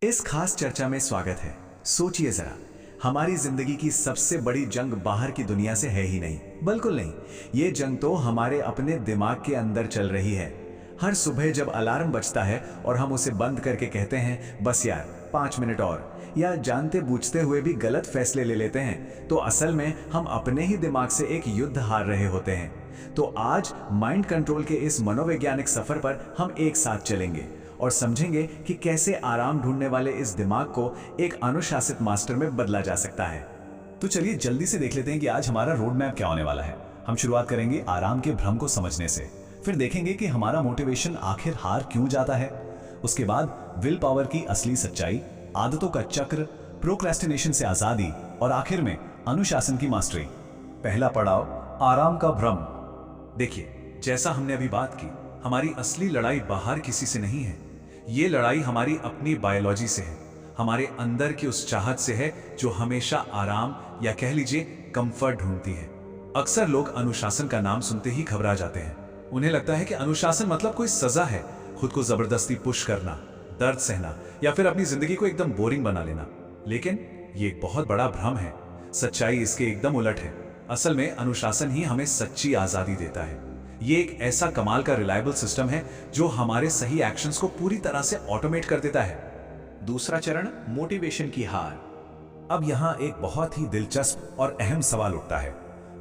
इस खास चर्चा में स्वागत है। सोचिए जरा, हमारी जिंदगी की सबसे बड़ी जंग बाहर की दुनिया से है ही नहीं, बिल्कुल नहीं। ये जंग तो हमारे अपने दिमाग के अंदर चल रही है। हर सुबह जब अलार्म बजता है और हम उसे बंद करके कहते हैं बस यार 5 मिनट और, या जानते बूझते हुए भी गलत फैसले ले लेते हैं, तो असल में हम अपने ही दिमाग से एक युद्ध हार रहे होते हैं। तो आज माइंड कंट्रोल के इस मनोवैज्ञानिक सफर पर हम एक साथ चलेंगे और समझेंगे कि कैसे आराम ढूंढने वाले इस दिमाग को एक अनुशासित मास्टर में बदला जा सकता है। तो चलिए जल्दी से देख लेते हैं कि आज हमारा रोड मैप क्या होने वाला है। हम शुरुआत करेंगे आराम के भ्रम को समझने से, फिर देखेंगे कि हमारा मोटिवेशन आखिर हार क्यों जाता है। उसके बाद विल पावर की असली सच्चाई, आदतों का चक्र, प्रोक्रेस्टिनेशन से आजादी और आखिर में अनुशासन की मास्टरी। पहला पड़ाव, आराम का भ्रम। देखिए, जैसा हमने अभी बात की, हमारी असली लड़ाई बाहर किसी से नहीं है। ये लड़ाई हमारी अपनी बायोलॉजी से है, हमारे अंदर की उस चाहत से है जो हमेशा आराम या कह लीजिए कंफर्ट ढूंढती है। अक्सर लोग अनुशासन का नाम सुनते ही घबरा जाते हैं। उन्हें लगता है कि अनुशासन मतलब कोई सजा है, खुद को जबरदस्ती पुश करना, दर्द सहना या फिर अपनी जिंदगी को एकदम बोरिंग बना लेना। लेकिन ये एक बहुत बड़ा भ्रम है। सच्चाई इसके एकदम उलट है। असल में अनुशासन ही हमें सच्ची आजादी देता है। ये एक ऐसा कमाल का रिलायबल सिस्टम है जो हमारे सही एक्शंस को पूरी तरह से ऑटोमेट कर देता है। दूसरा चरण, मोटिवेशन की हार। अब यहाँ एक बहुत ही दिलचस्प और अहम सवाल उठता है।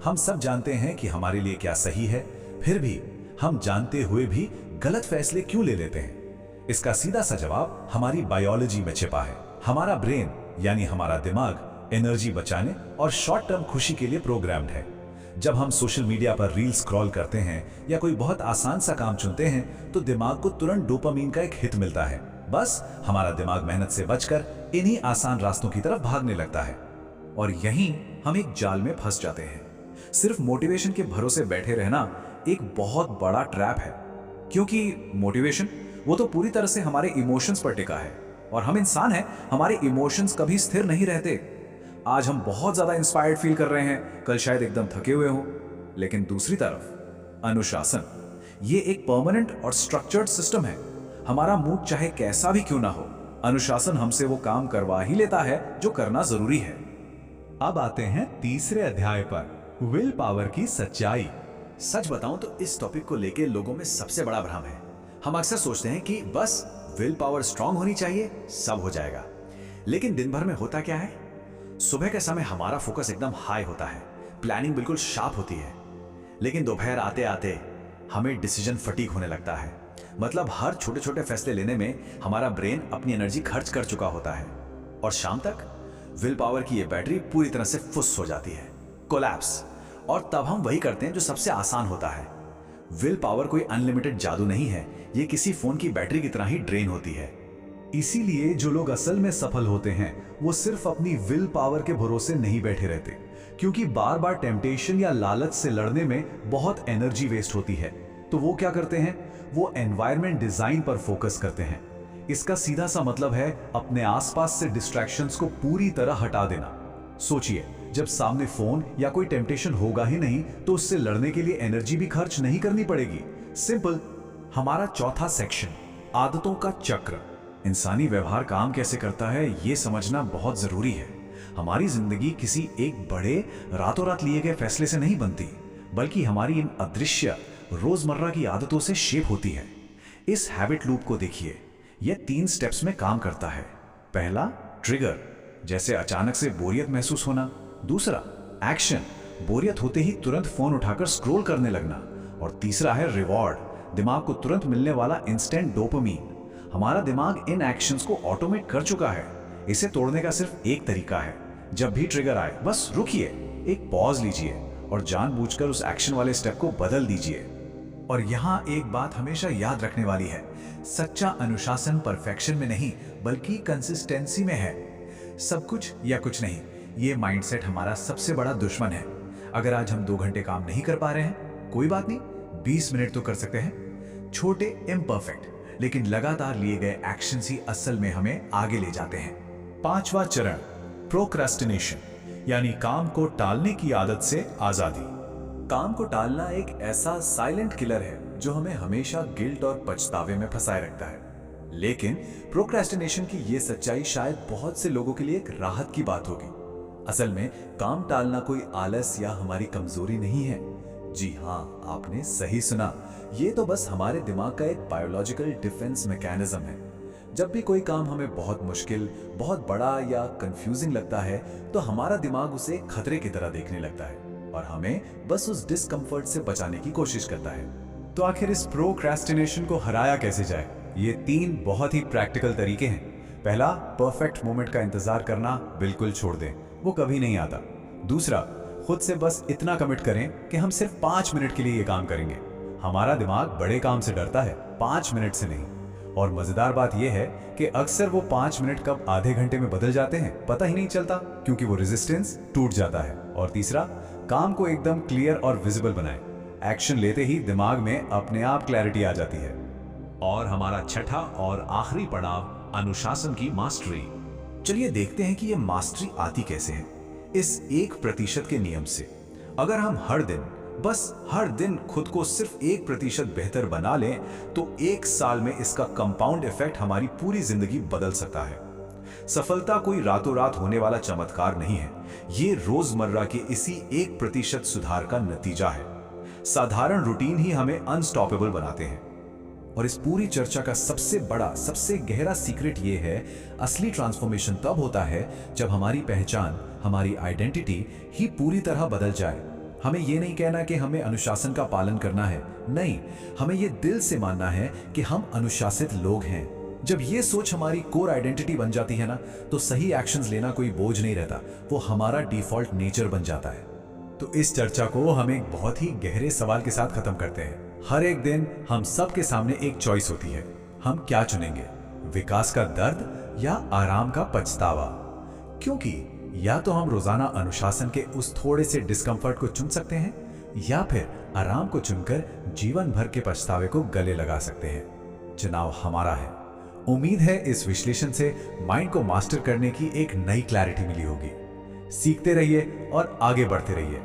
हम सब जानते हैं कि हमारे लिए क्या सही है, फिर भी हम जानते हुए भी गलत फैसले क्यों ले लेते हैं? इसका सीधा सा जवाब हमारी बायोलॉजी में छिपा है। हमारा ब्रेन यानी हमारा दिमाग एनर्जी बचाने और शॉर्ट टर्म खुशी के लिए प्रोग्राम्ड है। जब हम सोशल मीडिया पर रील स्क्रॉल करते हैं या कोई बहुत आसान सा काम चुनते हैं, तो दिमाग को तुरंत डोपामीन का एक हिट मिलता है। बस हमारा दिमाग मेहनत से बचकर इन्हीं आसान रास्तों की तरफ भागने लगता है और यहीं हम एक जाल में फंस जाते हैं। सिर्फ मोटिवेशन के भरोसे बैठे रहना एक बहुत बड़ा ट्रैप है, क्योंकि मोटिवेशन वो तो पूरी तरह से हमारे इमोशंस पर टिका है और हम इंसान हैं, हमारे इमोशंस कभी स्थिर नहीं रहते। आज हम बहुत ज्यादा इंस्पायर्ड फील कर रहे हैं, कल शायद एकदम थके हुए हों। लेकिन दूसरी तरफ अनुशासन, ये एक परमानेंट और स्ट्रक्चर्ड सिस्टम है। हमारा मूड चाहे कैसा भी क्यों ना हो, अनुशासन हमसे वो काम करवा ही लेता है जो करना जरूरी है। अब आते हैं तीसरे अध्याय पर, विल पावर की सच्चाई। सच बताऊं तो इस टॉपिक को लेके लोगों में सबसे बड़ा भ्रम है। हम अक्सर सोचते हैं कि बस विल पावर स्ट्रांग होनी चाहिए, सब हो जाएगा। लेकिन दिन भर में होता क्या है? सुबह के समय हमारा फोकस एकदम हाई होता है, प्लानिंग बिल्कुल शार्प होती है। लेकिन दोपहर आते आते हमें डिसीजन फटीग होने लगता है। मतलब हर छोटे छोटे फैसले लेने में हमारा ब्रेन अपनी एनर्जी खर्च कर चुका होता है और शाम तक विल पावर की ये बैटरी पूरी तरह से फुस हो जाती है, कोलैप्स। और तब हम वही करते हैं जो सबसे आसान होता है। विल पावर कोई अनलिमिटेड जादू नहीं है, ये किसी फोन की बैटरी की तरह ही ड्रेन होती है। इसीलिए जो लोग असल में सफल होते हैं वो सिर्फ अपनी विल पावर के भरोसे नहीं बैठे रहते, क्योंकि बार बार टेम्पटेशन या लालच से लड़ने में बहुत एनर्जी वेस्ट होती है। तो वो क्या करते हैं? वो एनवायरनमेंट डिजाइन पर फोकस करते हैं। इसका सीधा सा मतलब है अपने आसपास से डिस्ट्रैक्शंस को पूरी तरह हटा देना। सोचिए, जब सामने फोन या कोई टेम्पटेशन होगा ही नहीं तो उससे लड़ने के लिए एनर्जी भी खर्च नहीं करनी पड़ेगी। सिंपल। हमारा चौथा सेक्शन, आदतों का चक्र। इंसानी व्यवहार काम कैसे करता है ये समझना बहुत जरूरी है। हमारी जिंदगी किसी एक बड़े रातों रात लिए गए फैसले से नहीं बनती, बल्कि हमारी इन अदृश्य रोजमर्रा की आदतों से शेप होती है। इस हैबिट लूप को देखिए, यह 3 स्टेप्स में काम करता है। पहला, ट्रिगर, जैसे अचानक से बोरियत महसूस होना। दूसरा, एक्शन, बोरियत होते ही तुरंत फोन उठाकर स्क्रॉल करने लगना। और तीसरा है रिवॉर्ड, दिमाग को तुरंत मिलने वाला इंस्टेंट डोपामीन। हमारा दिमाग इन एक्शंस को ऑटोमेट कर चुका है। इसे तोड़ने का सिर्फ एक तरीका है, जब भी ट्रिगर आए बस रुकिए, एक पॉज लीजिए और जानबूझकर उस एक्शन वाले स्टेप को बदल दीजिए। और यहाँ एक बात हमेशा याद रखने वाली है, सच्चा अनुशासन परफेक्शन में नहीं बल्कि कंसिस्टेंसी में है। सब कुछ या कुछ नहीं, ये माइंडसेट हमारा सबसे बड़ा दुश्मन है। अगर आज हम 2 घंटे काम नहीं कर पा रहे हैं, कोई बात नहीं, 20 मिनट तो कर सकते हैं। छोटे इम्परफेक्ट लेकिन लगातार लिए गए एक्शंस ही असल में हमें आगे ले जाते हैं। पांचवा चरण, प्रोक्रेस्टिनेशन, यानी काम को टालने की आदत से आजादी। काम को टालना एक ऐसा साइलेंट किलर है जो हमें हमेशा गिल्ट और पछतावे में फंसाए रखता है। लेकिन प्रोक्रेस्टिनेशन की ये सच्चाई शायद बहुत से लोगों के लिए एक राहत की बात होगी। असल में काम टालना कोई आलस या हमारी कमजोरी नहीं है। जी हाँ, आपने सही सुना, ये तो बस हमारे दिमाग का एक बायोलॉजिकल डिफेंस मैकेनिज्म है। जब भी कोई काम हमें बहुत मुश्किल, बहुत बड़ा या कंफ्यूजिंग लगता है तो हमारा दिमाग उसे खतरे की तरह देखने लगता है और हमें बस उस डिस्कम्फर्ट से बचाने की कोशिश करता है। तो आखिर इस प्रोक्रेस्टिनेशन को हराया कैसे जाए? ये 3 बहुत ही प्रैक्टिकल तरीके हैं। पहला, परफेक्ट मोमेंट का इंतजार करना बिल्कुल छोड़ दें, वो कभी नहीं आता। दूसरा, खुद से बस इतना कमिट करें कि हम सिर्फ 5 मिनट के लिए ये काम करेंगे। हमारा दिमाग बड़े काम से डरता है, 5 मिनट से नहीं। और मजेदार बात यह है कि अक्सर वो 5 मिनट कब आधे घंटे में बदल जाते हैं पता ही नहीं चलता, क्योंकि वो रेजिस्टेंस टूट जाता है। और तीसरा, काम को एकदम क्लियर और विजिबल बनाएं। एक्शन लेते ही दिमाग में अपने आप क्लैरिटी आ जाती है। और हमारा छठा और आखिरी पड़ाव, अनुशासन की मास्टरी। चलिए देखते हैं कि ये मास्टरी आती कैसे है। इस 1% के नियम से अगर हम हर दिन, बस हर दिन खुद को सिर्फ 1% बेहतर बना लें तो 1 साल में इसका कंपाउंड इफेक्ट हमारी पूरी जिंदगी बदल सकता है। सफलता कोई रातों रात होने वाला चमत्कार नहीं है, ये रोजमर्रा के इसी 1% सुधार का नतीजा है। साधारण रूटीन ही हमें अनस्टॉपेबल बनाते हैं। और इस पूरी चर्चा का सबसे बड़ा, सबसे गहरा सीक्रेट ये है, असली ट्रांसफॉर्मेशन तब होता है जब हमारी पहचान, हमारी आइडेंटिटी ही पूरी तरह बदल जाए। हमें ये नहीं कहना कि हमें अनुशासन का पालन करना है, नहीं, हमें ये दिल से मानना है कि हम अनुशासित लोग हैं। जब ये सोच हमारी कोर आइडेंटिटी बन जाती है ना, तो सही एक्शंस लेना कोई बोझ नहीं रहता, वो हमारा डिफॉल्ट नेचर बन जाता है। तो इस चर्चा को हम एक बहुत ही गहरे सवाल के साथ खत्म करते हैं। हर एक दिन हम सब के सामने एक चॉइस होती है, हम क्या चुनेंगे, विकास का दर्द या आराम का पछतावा? क्योंकि या तो हम रोजाना अनुशासन के उस थोड़े से डिस्कंफर्ट को चुन सकते हैं, या फिर आराम को चुनकर जीवन भर के पछतावे को गले लगा सकते हैं। चुनाव हमारा है। उम्मीद है इस विश्लेषण से माइंड को मास्टर करने की एक नई क्लैरिटी मिली होगी। सीखते रहिए और आगे बढ़ते रहिए।